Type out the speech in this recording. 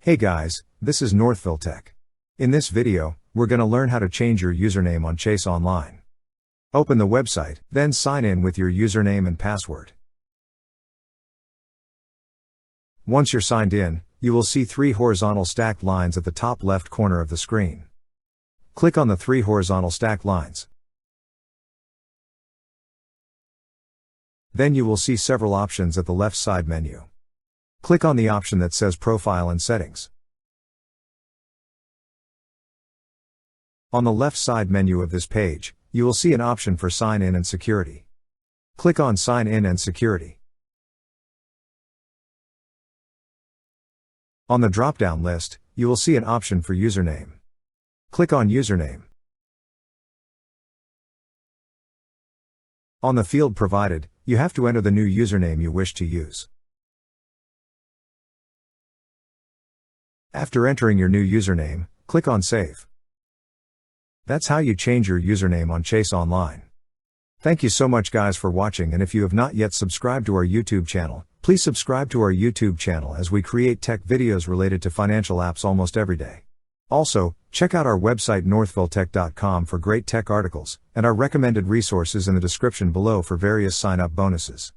Hey guys, this is Northville Tech. In this video, we're gonna learn how to change your username on Chase Online. Open the website, then sign in with your username and password. Once you're signed in, you will see 3 horizontal stacked lines at the top left corner of the screen. Click on the 3 horizontal stacked lines. Then you will see several options at the left side menu. Click on the option that says Profile and Settings. On the left side menu of this page, you will see an option for Sign in and Security. Click on Sign in and Security. On the drop-down list, you will see an option for Username. Click on Username. On the field provided, you have to enter the new username you wish to use. After entering your new username, click on Save. That's how you change your username on Chase Online. Thank you so much guys for watching, and if you have not yet subscribed to our YouTube channel, please subscribe to our YouTube channel as we create tech videos related to financial apps almost every day. Also, check out our website northvilletech.com for great tech articles, and our recommended resources in the description below for various sign-up bonuses.